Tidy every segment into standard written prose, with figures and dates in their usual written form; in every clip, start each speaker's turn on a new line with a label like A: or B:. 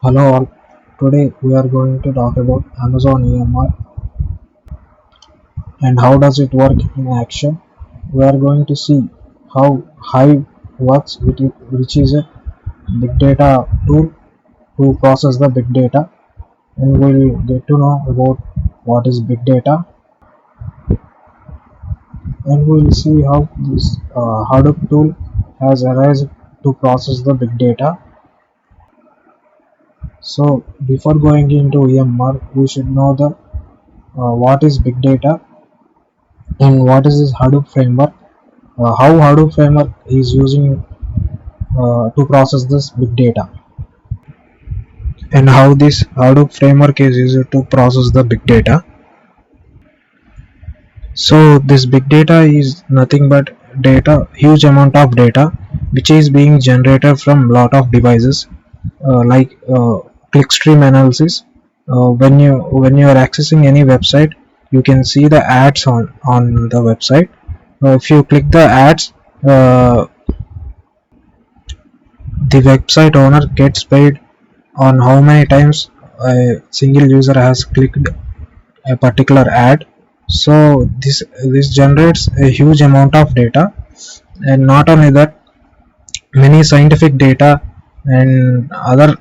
A: Hello all. Today we are going to talk about Amazon EMR and how does it work in action. We are going to see how Hive works, which is a big data tool to process the big data, and we'll get to know about what is big data, and we'll see how this Hadoop tool has arisen to process the big data. So before going into EMR, we should know the what is big data and what is this Hadoop framework, how Hadoop framework is using to process this big data, and how this Hadoop framework is used to process the big data. So this big data is nothing but data, huge amount of data, which is being generated from lot of devices, like clickstream analysis. When you are accessing any website, you can see the ads on the website. If you click the ads, the website owner gets paid on how many times a single user has clicked a particular ad. So this generates a huge amount of data, and not only that, many scientific data and other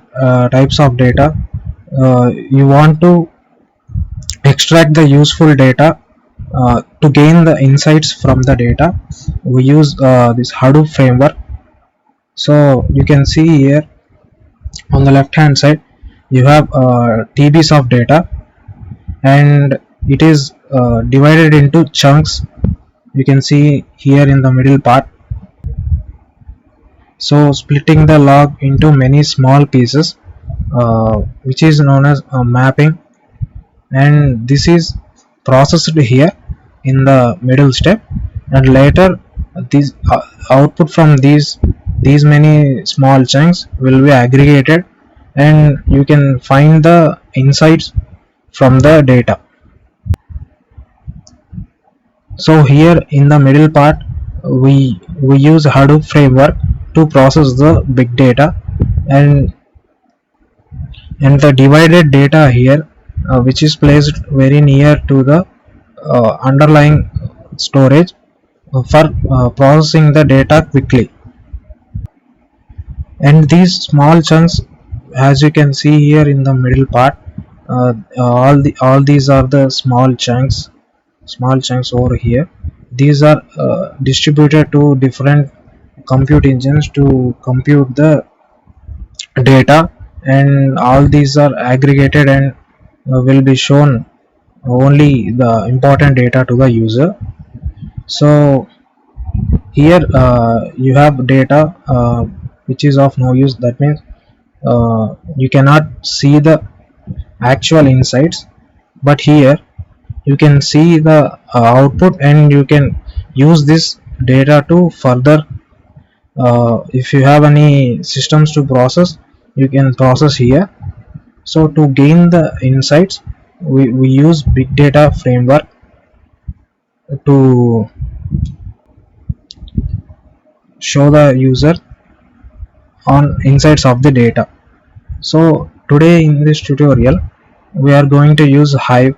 A: types of data. You want to extract the useful data to gain the insights from the data. We use this Hadoop framework. So you can see here on the left hand side you have TBs of data, and it is divided into chunks. You can see here in the middle part. So splitting the log into many small pieces, which is known as mapping, and this is processed here in the middle step, and later this output from these many small chunks will be aggregated, and you can find the insights from the data. So here in the middle part, we use Hadoop framework to process the big data, and the divided data here, which is placed very near to the underlying storage for processing the data quickly. And these small chunks, as you can see here in the middle part, all these are the small chunks over here. These are distributed to different compute engines to compute the data, and all these are aggregated and will be shown only the important data to the user. So here you have data which is of no use. That means you cannot see the actual insights, but here you can see the output, and you can use this data to further, if you have any systems to process, you can process here. So to gain the insights, we use big data framework to show the user on insights of the data. So today in this tutorial we are going to use Hive,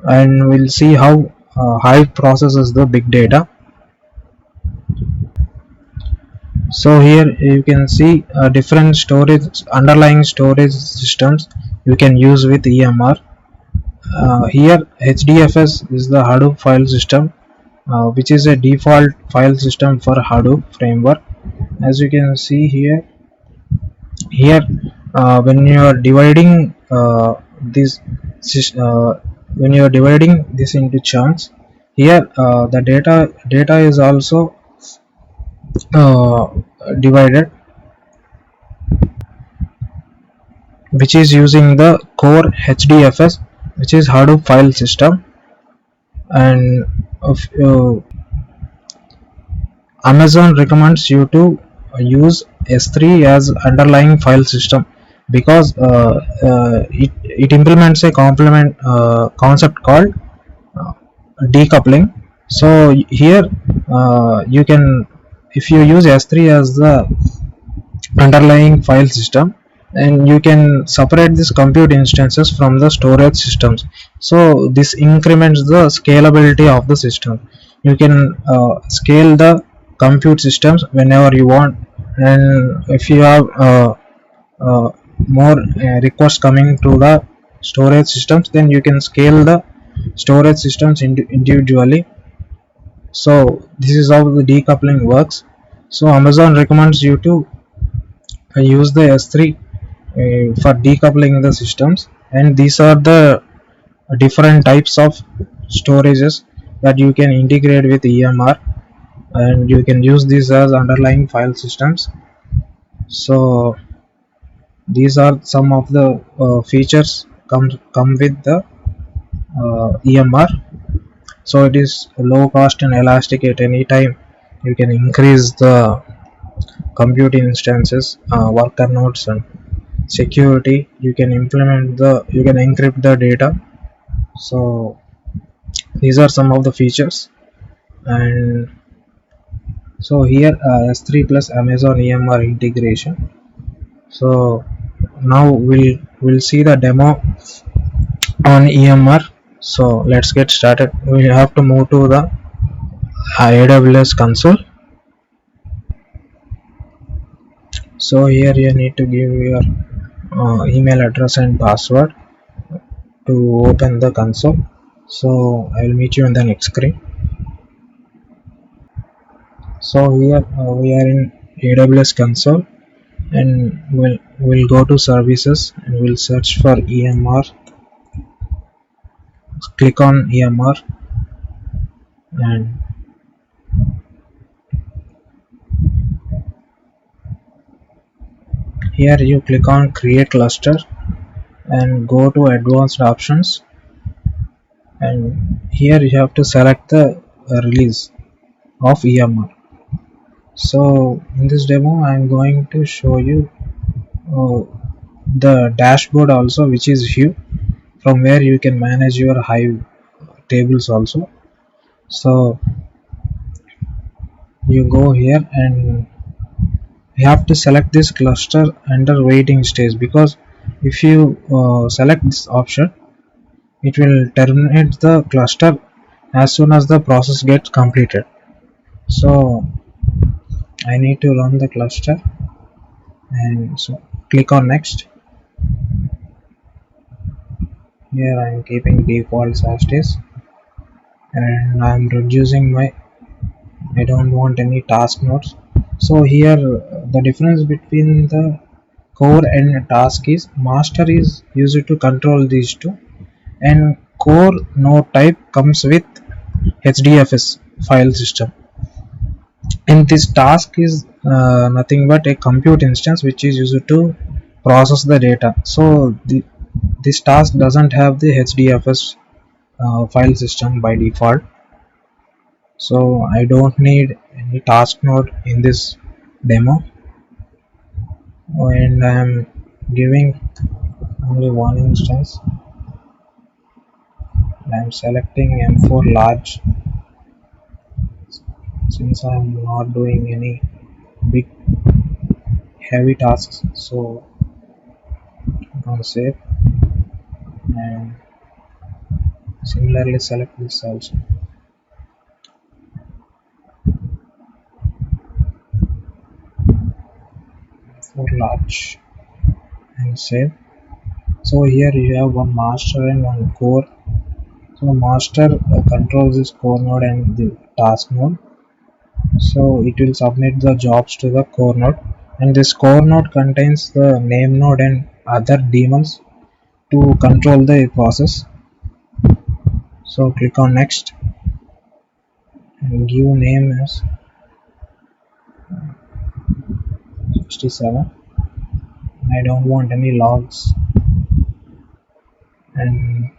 A: and we'll see how Hive processes the big data. So here you can see different storage, underlying storage systems you can use with EMR. Here HDFS is the Hadoop file system, which is a default file system for Hadoop framework. As you can see here when you are dividing this when you are dividing this into chunks, here the data is also uh, divided, which is using the core HDFS, which is Hadoop file system. And Amazon recommends you to use S3 as underlying file system, because it implements a complement concept called decoupling. So here you can, if you use S3 as the underlying file system, and you can separate these compute instances from the storage systems. So this increments the scalability of the system. You can scale the compute systems whenever you want, and if you have uh, more requests coming to the storage systems, then you can scale the storage systems individually. So this is how the decoupling works. So Amazon recommends you to use the S3 for decoupling the systems, and these are the different types of storages that you can integrate with EMR, and you can use these as underlying file systems. So these are some of the features come with the EMR. So it is low cost and elastic. At any time you can increase the compute instances, worker nodes, and security. You can encrypt the data. So these are some of the features. And so here S3 plus Amazon EMR integration. So now we'll see the demo on EMR. So let's get started. We have to move to the AWS console. So here you need to give your email address and password to open the console. So I will meet you in the next screen. So here we are in AWS console, and we'll go to services and we'll search for EMR. Click on EMR, and here you click on create cluster and go to advanced options, and here you have to select the release of EMR. So in this demo I am going to show you uh, the dashboard also, which is View, from where you can manage your Hive tables also. So you go here and you have to select this cluster under waiting stage, because if you select this option, it will terminate the cluster as soon as the process gets completed. So I need to run the cluster, and so click on next. Here I am keeping defaults as is, and I am reducing my, I don't want any task nodes. So here the difference between the core and task is master is used to control these two, and core node type comes with HDFS file system, and this task is nothing but a compute instance which is used to process the data. So this task doesn't have the HDFS file system by default, so I don't need any task node in this demo, and I'm giving only one instance. I'm selecting M4 large since I'm not doing any big heavy tasks. So I'm gonna save and similarly select this also for large and save. So here you have one master and one core. So master controls this core node and the task node. So it will submit the jobs to the core node, and this core node contains the name node and other daemons to control the process. So click on next and give name as 67. I don't want any logs, and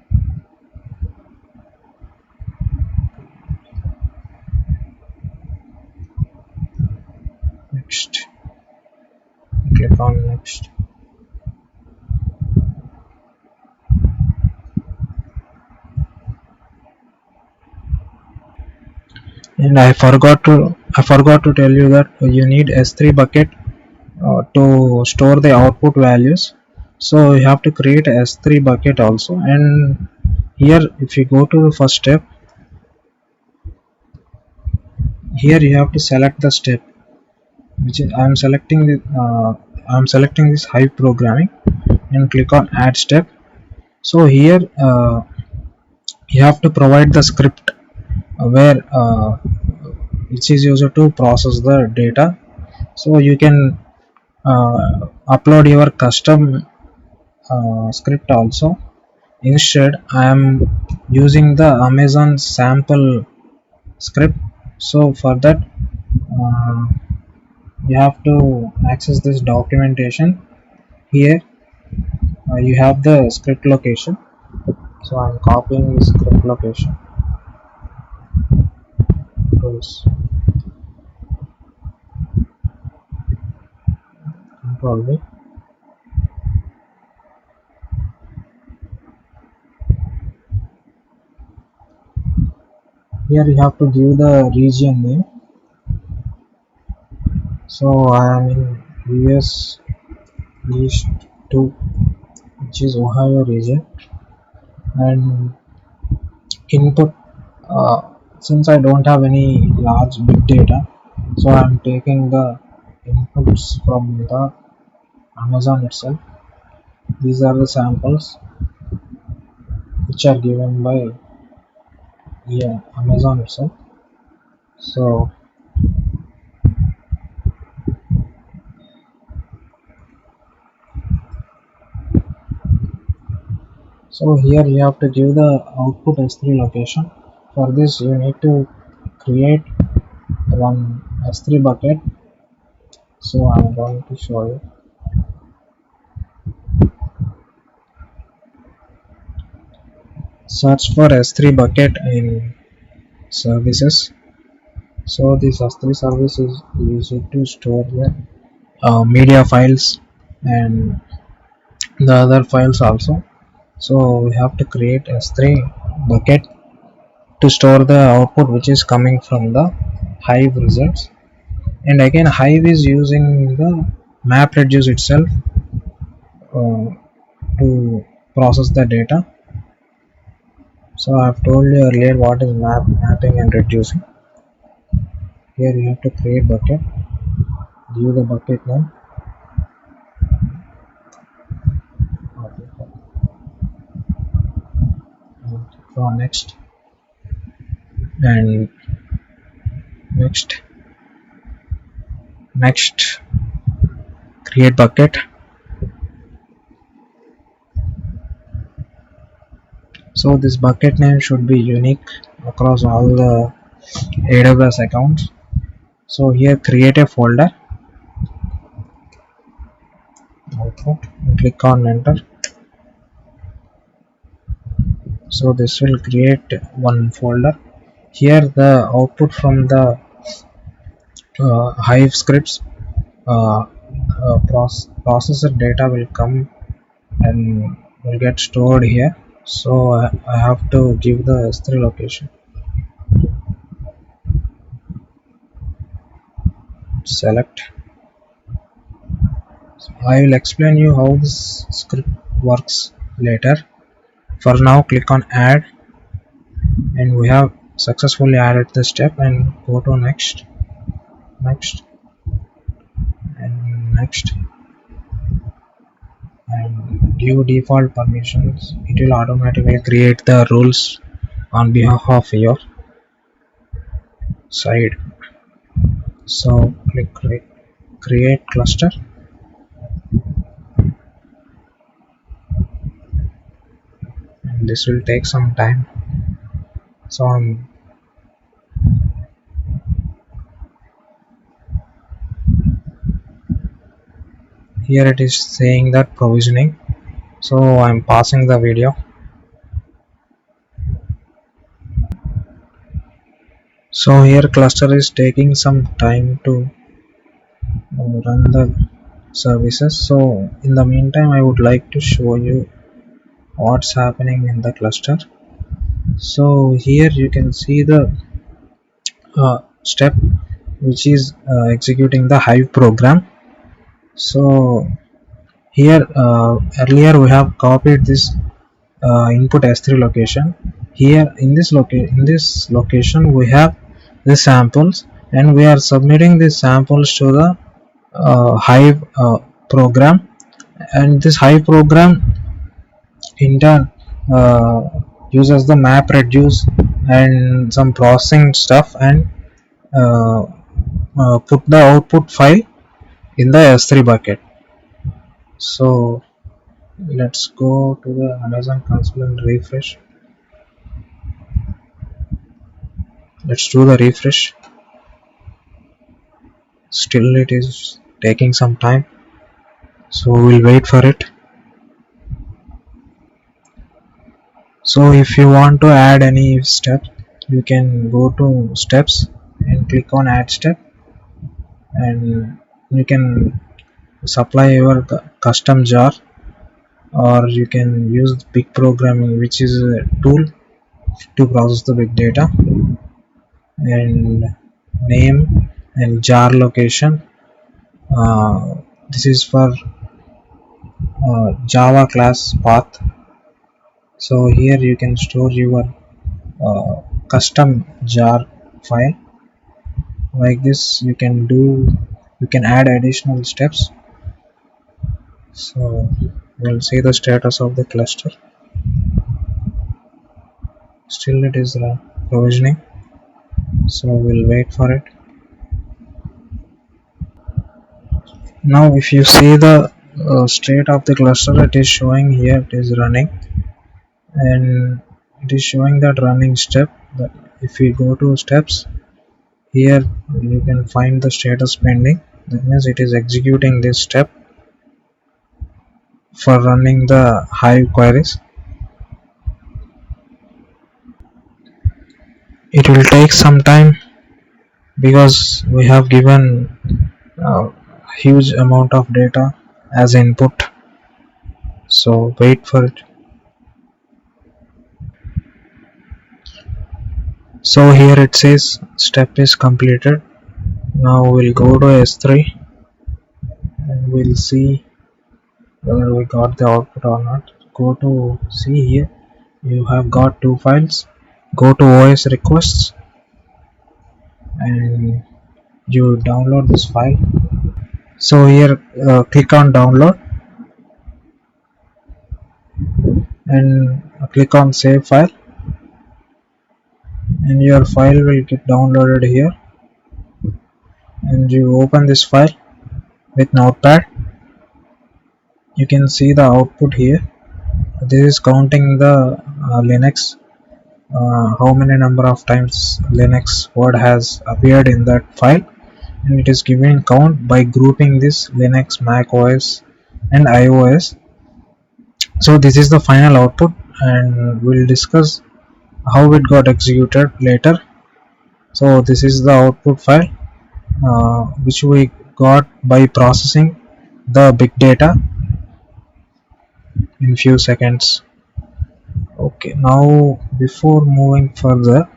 A: next, click on next. And I forgot to tell you that you need S3 bucket to store the output values. So you have to create a S3 bucket also, and here if you go to the first step, here you have to select the step which is I'm selecting this Hive programming and click on add step. So here you have to provide the script where which is used to process the data. So you can upload your custom script also. Instead I am using the Amazon sample script. So for that uh, you have to access this documentation. Here you have the script location, so I'm copying the script location to this control V. Here you have to give the region name. So I am in US East 2, which is Ohio region, and input, uh, since I don't have any large big data, so I'm taking the inputs from the Amazon itself. These are the samples which are given by, yeah, Amazon itself. So here you have to give the output S3 location. For this you need to create one S3 bucket. So I'm going to show you. Search for S3 bucket in services. So this S3 service is used to store the media files and the other files also. So we have to create S3 bucket to store the output which is coming from the Hive results. And again Hive is using the MapReduce itself uh, to process the data. So I've told you earlier what is mapping and reducing. Here you have to create bucket, give the bucket name, and draw next, and next, next, create bucket. So this bucket name should be unique across all the AWS accounts. So here create a folder, output, and click on enter. So this will create one folder. Here the output from the Hive scripts processor data will come and will get stored here. So I have to give the S3 location, select. I will explain you how this script works later. For now click on add, and we have successfully added the step, and go to next, next, and next, and give default permissions. It will automatically create the rules on behalf of your side. So click create cluster, and this will take some time. So here it is saying that provisioning, so I'm pausing the video. So here cluster is taking some time to run the services. So in the meantime I would like to show you what's happening in the cluster. So here you can see the step which is executing the Hive program. So here earlier we have copied this input S3 location. Here in this location we have the samples, and we are submitting these samples to the Hive program, and this Hive program in turn uses the map reduce and some processing stuff, and uh, put the output file in the S3 bucket. So let's go to the Amazon console and refresh. Let's do the refresh. Still it is taking some time, so we'll wait for it. So if you want to add any step, you can go to steps and click on add step, and you can supply your custom jar, or you can use big programming, which is a tool to process the big data, and name and jar location. This is for Java class path. So here you can store your custom jar file. Like this you can add additional steps. So we'll see the status of the cluster. Still it is provisioning, so we'll wait for it. Now if you see the state of the cluster, it is showing here, it is running, and it is showing that running step. But if we go to steps, here you can find the status pending. That means it is executing this step for running the Hive queries. It will take some time because we have given a huge amount of data as input, so wait for it. So here it says step is completed. Now we'll go to S3 and we'll see whether we got the output or not. Go to see here, you have got two files. Go to OS requests and you download this file. So here click on download and click on save file, and your file will get downloaded here, and you open this file with notepad. You can see the output here. This is counting the Linux, how many number of times Linux word has appeared in that file, and it is giving count by grouping this Linux, Mac OS and iOS. So this is the final output, and we'll discuss how it got executed later. So this is the output file which we got by processing the big data in few seconds. Okay, now before moving further,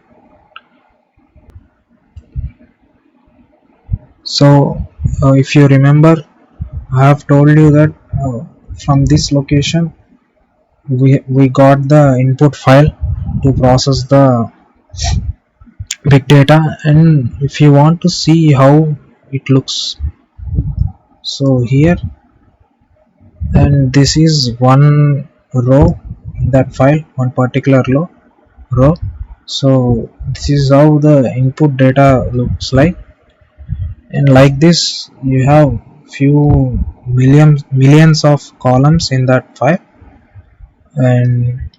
A: so if you remember, I have told you that from this location we got the input file to process the big data, and if you want to see how it looks, so here, and this is one row in that file, one particular row. So this is how the input data looks like, and like this you have few millions of columns in that file. And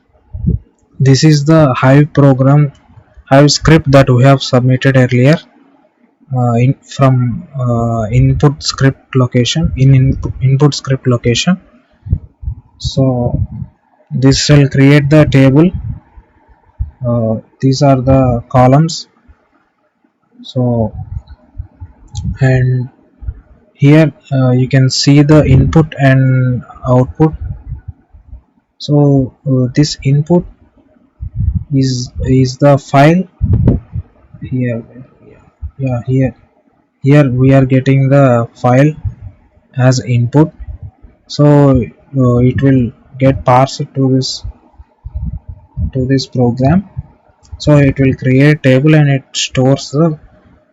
A: this is the Hive script that we have submitted earlier from input script location, input script location. So this will create the table. These are the columns. So, and here you can see the input and output. So this input is the file here. Yeah, here we are getting the file as input. So it will get parsed to this program. So it will create table and it stores the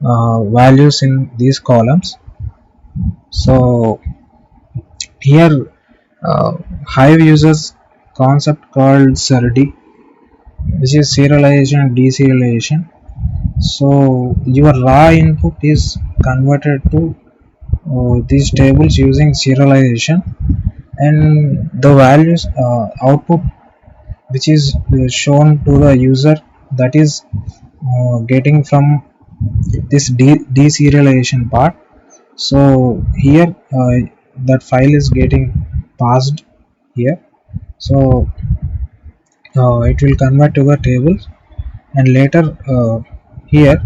A: values in these columns. So here Hive uses concept called SERD, which is serialization and deserialization. So your raw input is converted to these tables using serialization, and the values output which is shown to the user, that is getting from this deserialization part. So here that file is getting passed here. So it will convert to the table, and later here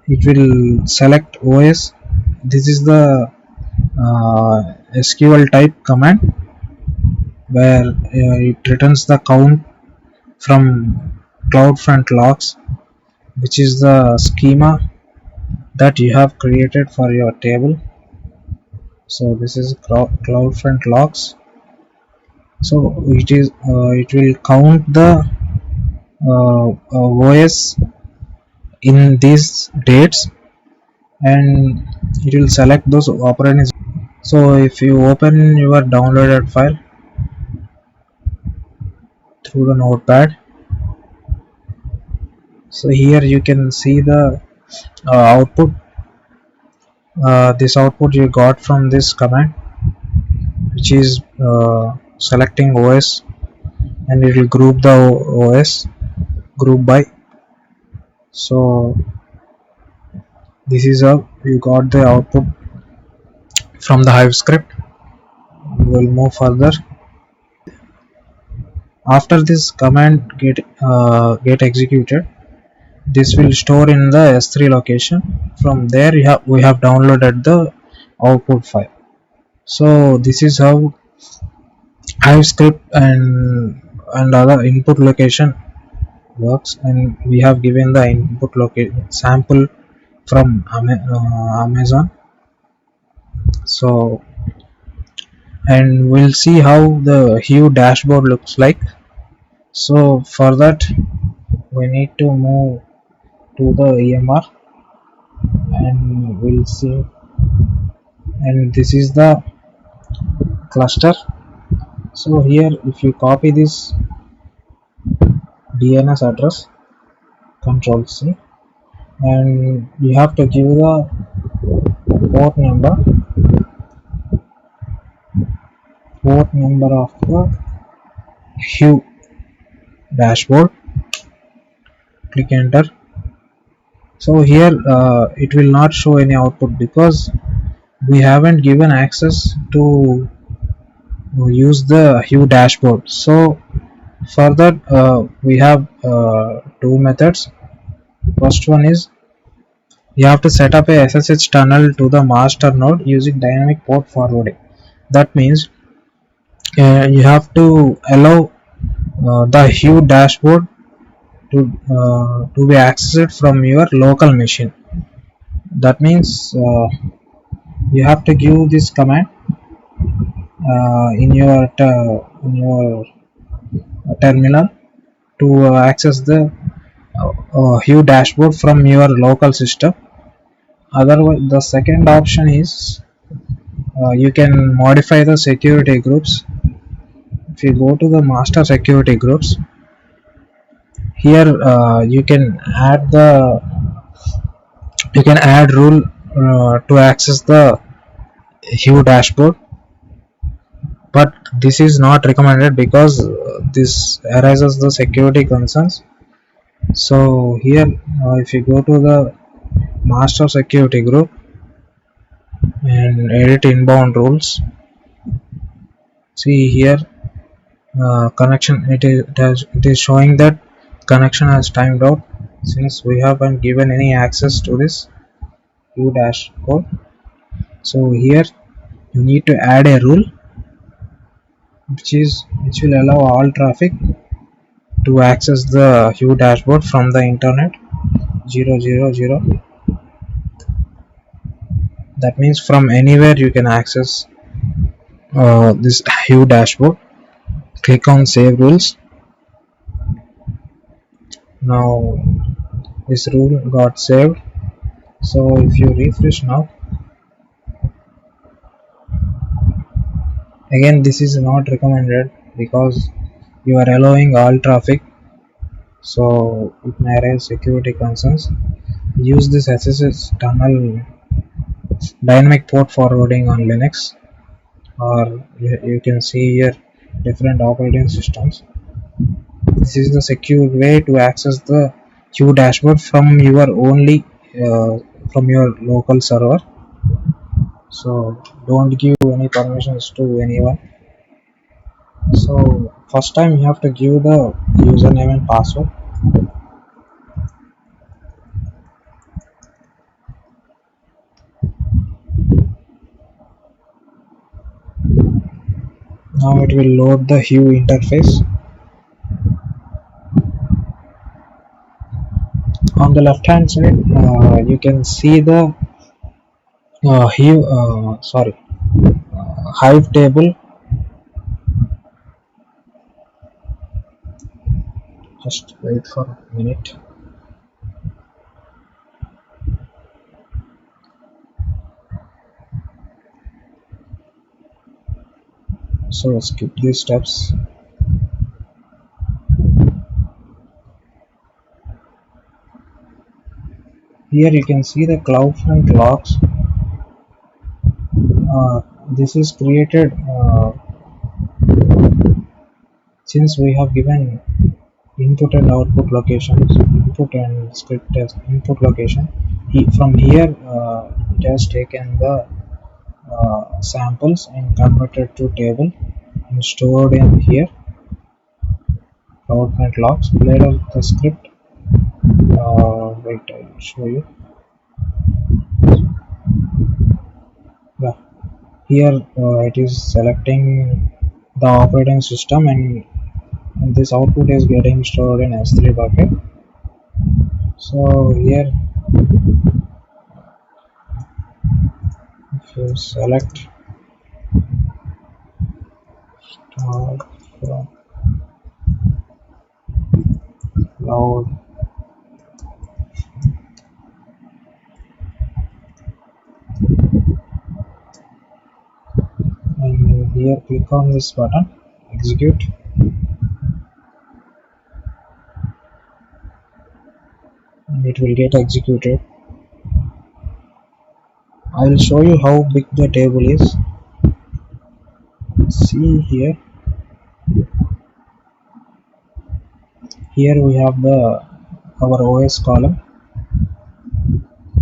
A: it will select OS. This is the SQL type command where it returns the count from CloudFront logs, which is the schema that you have created for your table. So this is CloudFront logs. So it will count the OS in these dates, and it will select those operands. So if you open your downloaded file through the notepad, so here you can see the output. This output you got from this command, which is selecting OS, and it will group the OS group by. So this is how you got the output from the Hive script. We will move further. After this command get executed, this will store in the S3 location. From there we have downloaded the output file. So this is how Hive script and other input location works, and we have given the input location sample from Amazon. So, and we'll see how the Hue dashboard looks like. So for that we need to move to the EMR, and we'll see, and this is the cluster. So here if you copy this DNS address, Control C, and you have to give the port number of the Hue dashboard. Click enter. So here it will not show any output because we haven't given access to use the Hue dashboard. So for that we have two methods. First one is you have to set up a SSH tunnel to the master node using dynamic port forwarding. That means you have to allow the Hue dashboard to be accessed from your local machine. That means you have to give this command in your terminal to access the Hue dashboard from your local system. Otherwise, the second option is you can modify the security groups. If you go to the master security groups, here you can add rule to access the Hue dashboard, but this is not recommended because this arises the security concerns. So here if you go to the master security group and edit inbound rules, see here connection, it is showing that connection has timed out since we haven't given any access to this Hue dashboard. So here you need to add a rule which will allow all traffic to access the Hue dashboard from the internet. 000 That means from anywhere you can access this Hue dashboard. Click on save rules. Now this rule got saved. So if you refresh now, again this is not recommended because you are allowing all traffic, so it may raise security concerns. Use this SSH tunnel dynamic port forwarding on Linux, or you can see here different operating systems. This is the secure way to access the Hue dashboard from your only from your local server. So don't give any permissions to anyone. So first time you have to give the username and password. Now it will load the Hue interface. On the left hand side you can see the Hive table. Just wait for a minute. So skip these steps. Here you can see the CloudFront logs. This is created since we have given input and output locations, input and script test input location. From here it has taken the samples and converted to table and stored in here CloudFront logs. Later the script, wait, I will show you. Yeah, here it is selecting the operating system, and this output is getting stored in S3 bucket. So here if you select start from cloud, and here click on this button, execute. And it will get executed. I will show you how big the table is. See here, here we have the our OS column.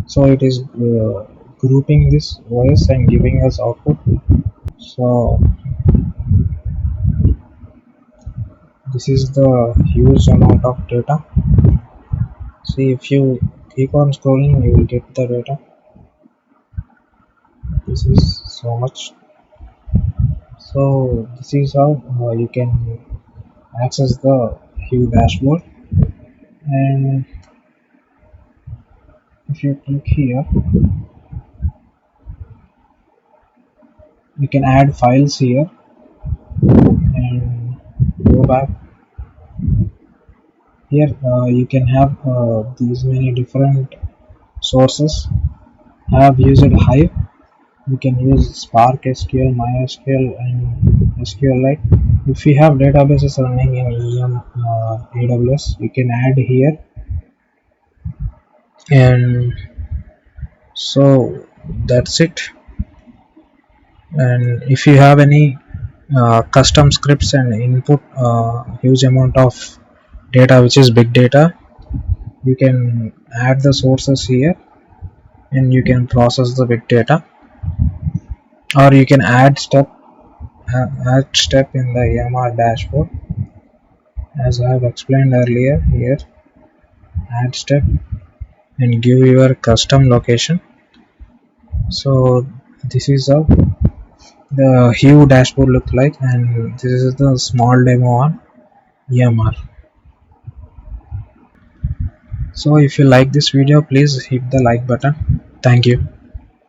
A: So it is grouping this OS and giving us output. So this is the huge amount of data. See, if you keep on scrolling you will get the data. This is so much. So this is how you can access the Hue dashboard. And if you click here, you can add files here and go back. Here you can have these many different sources. I have used Hive. You can use Spark SQL, MySQL, and SQLite. If you have databases running in AWS, you can add here. And so that's it. And if you have any custom scripts and input huge amount of data which is big data, you can add the sources here and you can process the big data, or you can add step in the EMR dashboard, as I have explained earlier. Here add step and give your custom location. So this is how the Hue dashboard look like, and this is the small demo on EMR. So if you like this video, please hit the like button. Thank you.